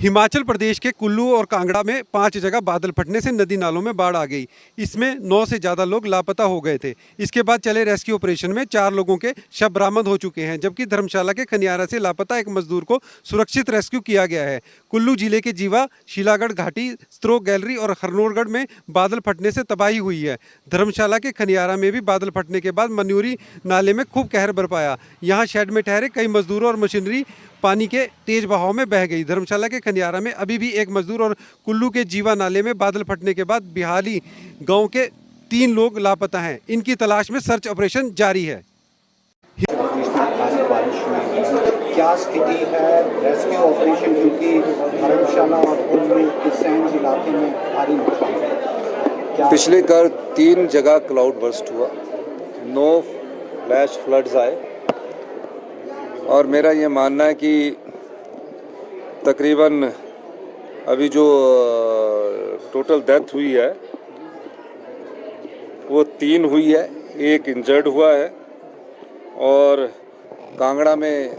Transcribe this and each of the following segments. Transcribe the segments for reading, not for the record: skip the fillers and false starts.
हिमाचल प्रदेश के कुल्लू और कांगड़ा में 5 जगह बादल फटने से नदी नालों में बाढ़ आ गई। इसमें 9 से ज़्यादा लोग लापता हो गए थे। इसके बाद चले रेस्क्यू ऑपरेशन में 4 लोगों के शव बरामद हो चुके हैं, जबकि धर्मशाला के खनियारा से लापता एक मजदूर को सुरक्षित रेस्क्यू किया गया है। कुल्लू जिले के जीवा, शीलागढ़ घाटी, स्त्रोक गैलरी और हरनोरगढ़ में बादल फटने से तबाही हुई है। धर्मशाला के खनियारा में भी बादल फटने के बाद मन्यूरी नाले में खूब कहर बरपाया। यहाँ शेड में ठहरे कई मजदूरों और मशीनरी पानी के तेज बहाव में बह गई। धर्मशाला के खनियारा में अभी भी एक मजदूर और कुल्लू के जीवा नाले में बादल फटने के बाद बिहाली गांव के 3 लोग लापता हैं। इनकी तलाश में सर्च ऑपरेशन जारी है। क्या स्थिति है रेस्क्यू ऑपरेशन, क्योंकि धर्मशाला और कुल्लू के सैंड इलाके में भारी नुकसान है। पिछले कर 3 जगह क्लाउड बर्स्ट हुआ, 9 फ्लैश फ्लड्स आए और मेरा ये मानना है कि तकरीबन अभी जो टोटल डेथ हुई है वो 3 हुई है, 1 इंजर्ड हुआ है और कांगड़ा में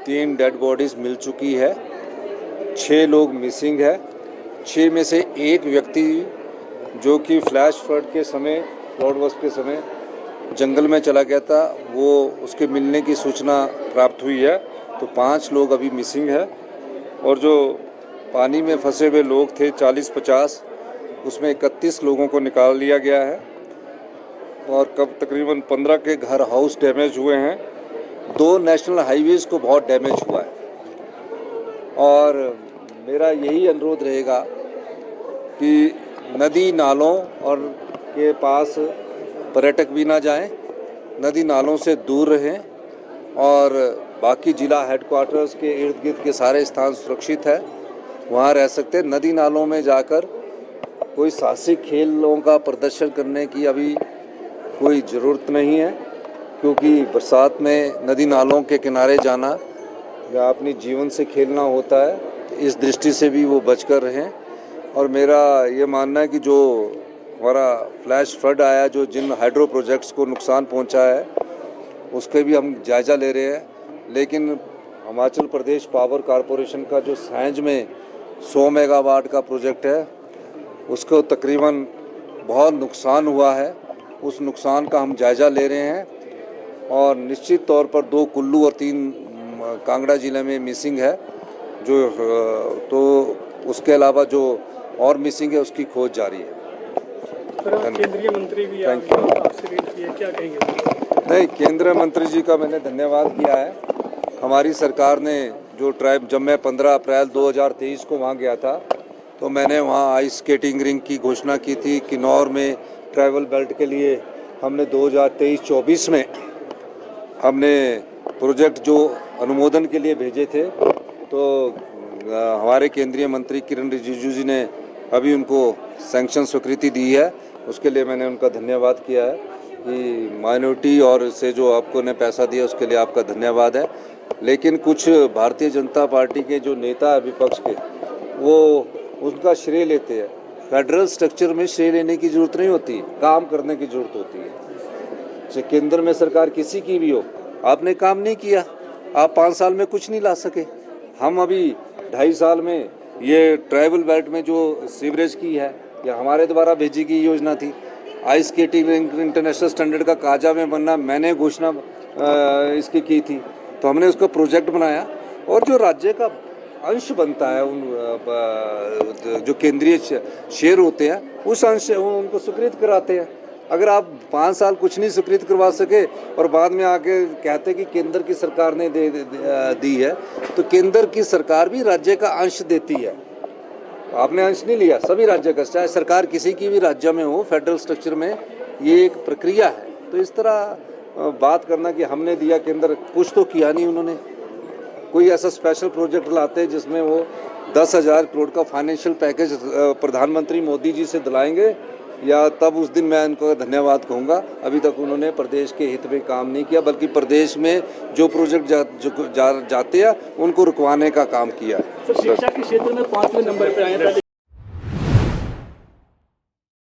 3 डेड बॉडीज़ मिल चुकी है, 6 लोग मिसिंग है। 6 में से 1 व्यक्ति जो कि फ्लैश फ्लड के समय, क्लाउड बर्स्ट के समय जंगल में चला गया था, वो उसके मिलने की सूचना प्राप्त हुई है। तो 5 लोग अभी मिसिंग है और जो पानी में फंसे हुए लोग थे 40-50, उसमें 31 लोगों को निकाल लिया गया है और कब तकरीबन 15 के घर हाउस डैमेज हुए हैं। 2 नेशनल हाईवेज़ को बहुत डैमेज हुआ है और मेरा यही अनुरोध रहेगा कि नदी नालों और के पास पर्यटक भी ना जाएं, नदी नालों से दूर रहें और बाकी जिला हेडक्वार्टर्स के इर्द गिर्द के सारे स्थान सुरक्षित है, वहाँ रह सकते हैं। नदी नालों में जाकर कोई साहसिक खेलों का प्रदर्शन करने की अभी कोई ज़रूरत नहीं है, क्योंकि बरसात में नदी नालों के किनारे जाना या अपनी जीवन से खेलना होता है। इस दृष्टि से भी वो बचकर रहें और मेरा ये मानना है कि जो हमारा फ्लैश फ्लड आया, जो जिन हाइड्रो प्रोजेक्ट्स को नुकसान पहुंचा है, उसके भी हम जायज़ा ले रहे हैं। लेकिन हिमाचल प्रदेश पावर कॉरपोरेशन का जो सैंज में 100 मेगावाट का प्रोजेक्ट है, उसको तकरीबन बहुत नुकसान हुआ है। उस नुकसान का हम जायज़ा ले रहे हैं और निश्चित तौर पर 2 कुल्लू और 3 कांगड़ा ज़िले में मिसिंग है, जो तो उसके अलावा जो और मिसिंग है उसकी खोज जारी है। केंद्रीय मंत्री भी आपसे भेंट की है, क्या कहेंगे? नहीं, केंद्रीय मंत्री जी का मैंने धन्यवाद किया है। हमारी सरकार ने जो जब मैं 15 अप्रैल 2023 को वहाँ गया था, तो मैंने वहाँ आइस स्केटिंग रिंग की घोषणा की थी। किन्नौर में ट्रैवल बेल्ट के लिए हमने 2023-24 में हमने प्रोजेक्ट जो अनुमोदन के लिए भेजे थे, तो हमारे केंद्रीय मंत्री किरण रिजिजू जी ने अभी उनको सैंक्शन स्वीकृति दी है। उसके लिए मैंने उनका धन्यवाद किया है कि माइनॉरिटी और से जो आपको ने पैसा दिया उसके लिए आपका धन्यवाद है। लेकिन कुछ भारतीय जनता पार्टी के जो नेता है विपक्ष के, वो उनका श्रेय लेते हैं। फेडरल स्ट्रक्चर में श्रेय लेने की ज़रूरत नहीं होती, काम करने की ज़रूरत होती है। चाहे केंद्र में सरकार किसी की भी हो, आपने काम नहीं किया, आप 5 साल में कुछ नहीं ला सके। हम अभी 2.5 साल में ये ट्राइबल बेल्ट में जो सीवरेज की है, या हमारे द्वारा भेजी गई योजना थी। आइस स्केटिंग इंटरनेशनल स्टैंडर्ड का काजा में बनना मैंने घोषणा इसकी की थी, तो हमने उसका प्रोजेक्ट बनाया और जो राज्य का अंश बनता है, उन जो केंद्रीय शेयर होते हैं, उस अंश उनको स्वीकृत कराते हैं। अगर आप 5 साल कुछ नहीं स्वीकृत करवा सके और बाद में आके कहते कि केंद्र की सरकार ने दी है, तो केंद्र की सरकार भी राज्य का अंश देती है। आपने अंश नहीं लिया, सभी राज्य का, चाहे सरकार किसी की भी राज्य में हो, फेडरल स्ट्रक्चर में ये एक प्रक्रिया है। तो इस तरह बात करना कि हमने दिया, केंद्र कुछ तो किया नहीं उन्होंने। कोई ऐसा स्पेशल प्रोजेक्ट लाते जिसमें वो 10,000 करोड़ का फाइनेंशियल पैकेज प्रधानमंत्री मोदी जी से दिलाएंगे, या तब उस दिन मैं इनको धन्यवाद कहूँगा। अभी तक उन्होंने प्रदेश के हित में काम नहीं किया, बल्कि प्रदेश में जो प्रोजेक्ट जाते हैं उनको रुकवाने का काम किया है। शिक्षा के क्षेत्र में 5वें नंबर पर आए थे।